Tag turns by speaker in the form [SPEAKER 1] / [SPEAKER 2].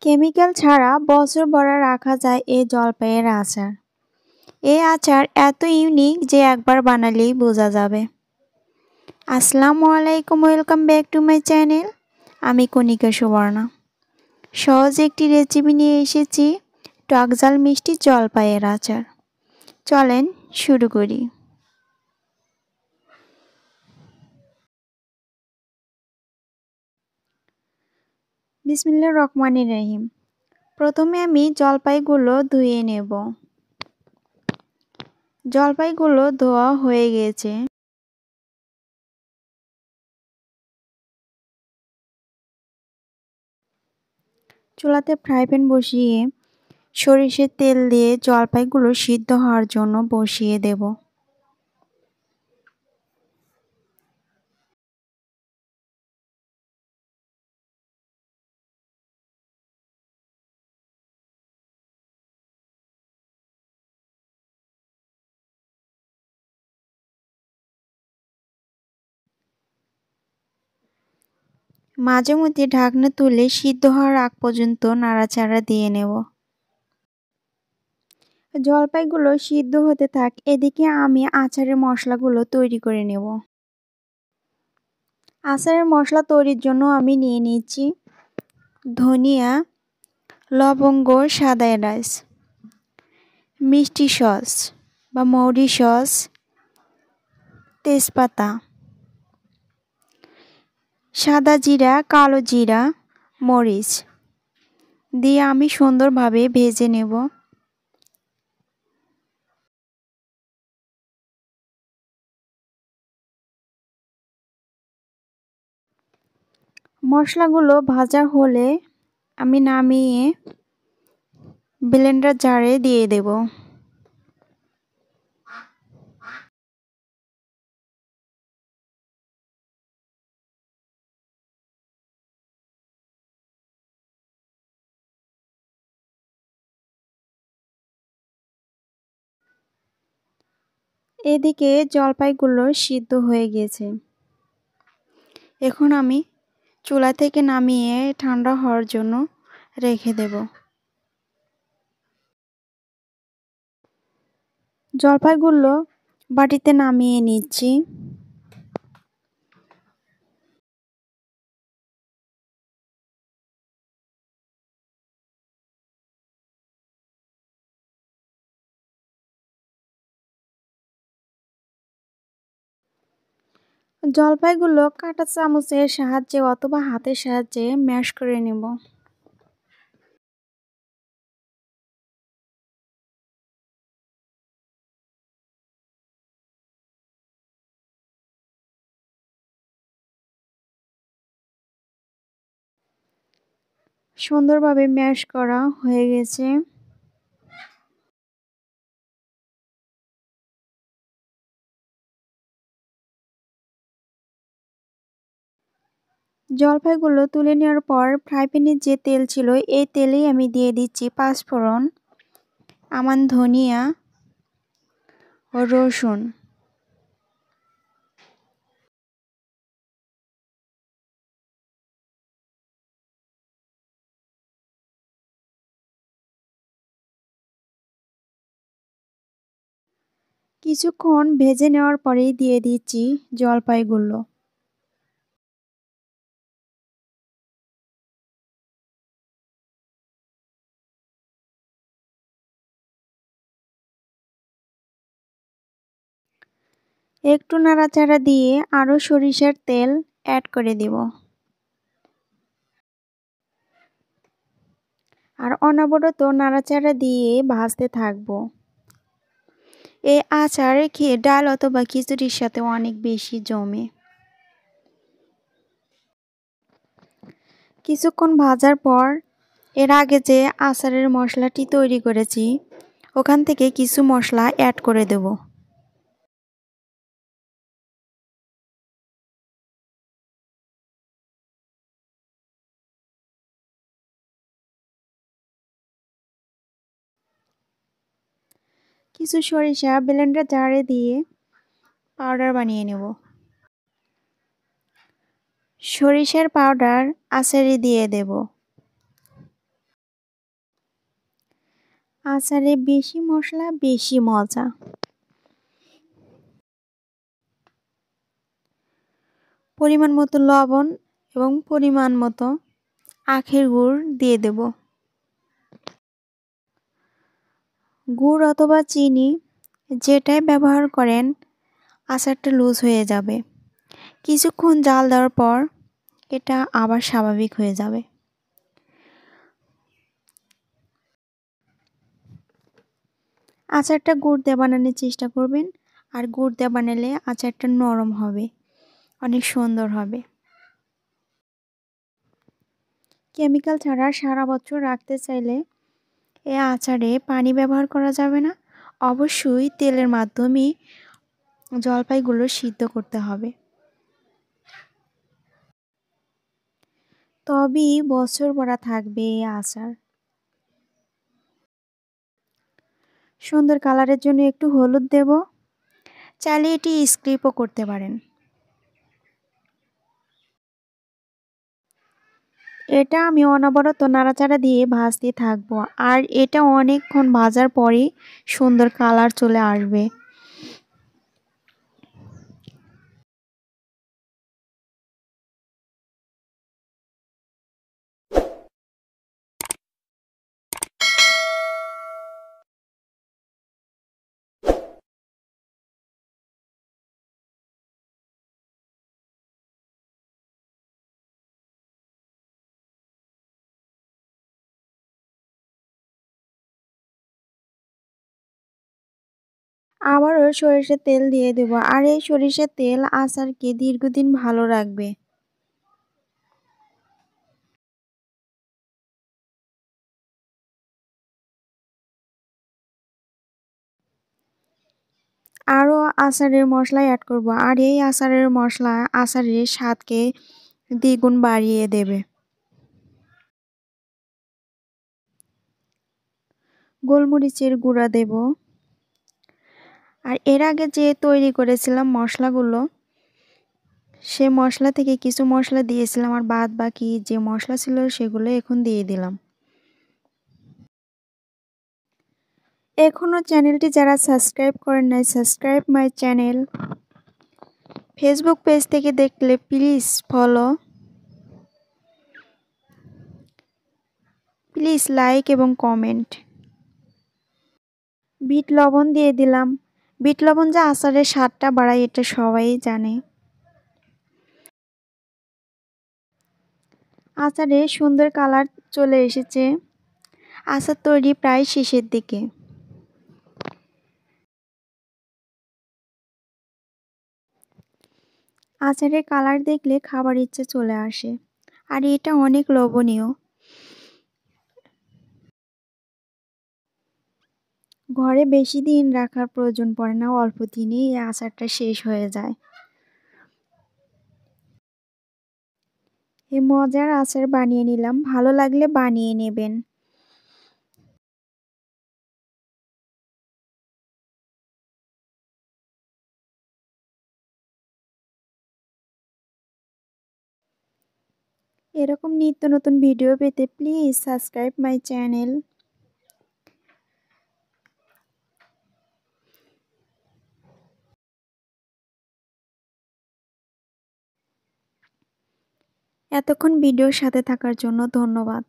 [SPEAKER 1] Chemical ছাড়া বছর ভরা রাখা যায় এই জলপাইয়ের আচার। এই আচার এত ইউনিক যে একবার বানালেই বোঝা যাবে। আসসালামু আলাইকুম, welcome back to my channel. আমি কণিকা সুবর্ণা। সহজ একটি রেসিপি নিয়ে এসেছি, টকঝাল মিষ্টি জলপাইয়ের আচার। চলেন শুরু করি। বিসমিল্লাহির রহমানির রহিম। প্রথমে আমি জলপাইগুলো ধুয়ে নেব। জলপাইগুলো ধোয়া হয়ে গেছে। চুলাতে ফ্রাই প্যান বসিয়ে সরিষার তেল দিয়ে জলপাইগুলো সিদ্ধ হওয়ার জন্য বসিয়ে দেব। মাঝে মধ্যে ঢাকনা তুলে সিদ্ধ হওয়ার আগ পর্যন্ত নাড়াচাড়া দিয়ে নেব। জলপাইগুলো সিদ্ধ হতে থাক, এদিকে আমি আচারের মশলাগুলো তৈরি করে নেব। আচারের মশলা তৈরির জন্য আমি নিয়ে নিচ্ছি ধনিয়া, লবঙ্গ, সাদা এলাচ, মিষ্টি সস বা মৌরি সস, তেজপাতা, সাদা জিরা, কালো জিরা, মরিচ দিয়ে আমি সুন্দরভাবে ভেজে নেব। মশলাগুলো ভাজা হলে আমি নামিয়ে ব্লেন্ডার জারে দিয়ে দেব। এদিকে জলপাইগুলো সিদ্ধ হয়ে গেছে। এখন আমি চুলা থেকে নামিয়ে ঠান্ডা হওয়ার জন্য রেখে দেব। জলপাইগুলো বাটিতে নামিয়ে নিচ্ছি। জলপাইগুলো কাঁটা চামচের সাহায্যে অথবা হাতের সাহায্যে ম্যাশ করে নেব। সুন্দরভাবে ম্যাশ করা হয়ে গেছে। জলপাইগুলো তুলে নেওয়ার পর ফ্রাই প্যানে যে তেল ছিল এই তেলেই আমি দিয়ে দিচ্ছি পাঁচফোড়ন, ধনিয়া ও রসুন। কিছুক্ষণ ভেজে নেওয়ার পরেই দিয়ে দিচ্ছি জলপাইগুলো। একটু নাড়াচাড়া দিয়ে আরও সরিষার তেল অ্যাড করে দিব। আর অনবরত নাড়াচাড়া দিয়ে ভাজতে থাকবো। এই আচার খেয়ে ডাল অথবা খিচুড়ির সাথে অনেক বেশি জমে। কিছুক্ষণ ভাজার পর এর আগে যে আচারের মশলাটি তৈরি করেছি ওখান থেকে কিছু মশলা অ্যাড করে দেব। কিছু সরিষা ব্লেন্ডার জারে দিয়ে পাউডার বানিয়ে নেব। সরিষার পাউডার আচারে দিয়ে দেব। আচারে বেশি মশলা বেশি মজা। পরিমাণ মতো লবণ এবং পরিমাণ মতো আখের গুড় দিয়ে দেব। গুড় অথবা চিনি যেটাই ব্যবহার করেন আচারটা লুজ হয়ে যাবে। কিছুক্ষণ জাল দেওয়ার পর এটা আবার স্বাভাবিক হয়ে যাবে। আচারটা গুড় দিয়ে বানানোর চেষ্টা করবেন, আর গুড় দিয়ে বানালে আচারটা নরম হবে, অনেক সুন্দর হবে। কেমিক্যাল ছাড়া সারা বছর রাখতে চাইলে এই আচারে পানি ব্যবহার করা যাবে না, অবশ্যই তেলের মাধ্যমেই জলপাইগুলো সিদ্ধ করতে হবে। তবেই বছর ভরা থাকবে এই আচার। সুন্দর কালারের জন্য একটু হলুদ দেব, চাইলে এটি স্কিপও করতে পারেন। এটা আমি অনবরত নাড়াচাড়া দিয়ে ভাজতে থাকবো, আর এটা অনেকক্ষণ ভাজার পরেই সুন্দর কালার চলে আসবে। আবারও সরিষার তেল দিয়ে দেব, আর এই সরিষার তেল আচারকে দীর্ঘদিন ভালো রাখবে। আরও আচারের মশলা অ্যাড করব, আর এই আচারের মশলা আচারের স্বাদকে দ্বিগুণ বাড়িয়ে দেবে। গোলমরিচের গুঁড়া দেব, আর এর আগে যে তৈরি করেছিলাম মশলাগুলো, সে মশলা থেকে কিছু মশলা দিয়েছিলাম, আর বাদ বাকি যে মশলা ছিল সেগুলো এখন দিয়ে দিলাম। এখনও চ্যানেলটি যারা সাবস্ক্রাইব করেন নাই, subscribe my channel. Facebook page থেকে দেখলে প্লিজ ফলো, প্লিজ লাইক এবং কমেন্ট। বিট লবণ দিয়ে দিলাম। বিট লবণ যে আচারের স্বাদটা বাড়ায় এটা সবাই জানে। আচারে সুন্দর কালার চলে এসেছে। আচার তৈরি প্রায় শেষের দিকে। আচারের কালার দেখলে খাবার ইচ্ছে চলে আসে, আর এটা অনেক লোভনীয়। ঘরে বেশি দিন রাখার প্রয়োজন পড়ে না, অল্প দিনেই এই আচারটা শেষ হয়ে যায়। এই মজার আচার বানিয়ে নিলাম, ভালো লাগলে বানিয়ে নেবেন। এরকম নিত্য নতুন ভিডিও পেতে প্লিজ সাবস্ক্রাইব মাই চ্যানেল। এতক্ষণ ভিডিওর সাথে থাকার জন্য ধন্যবাদ।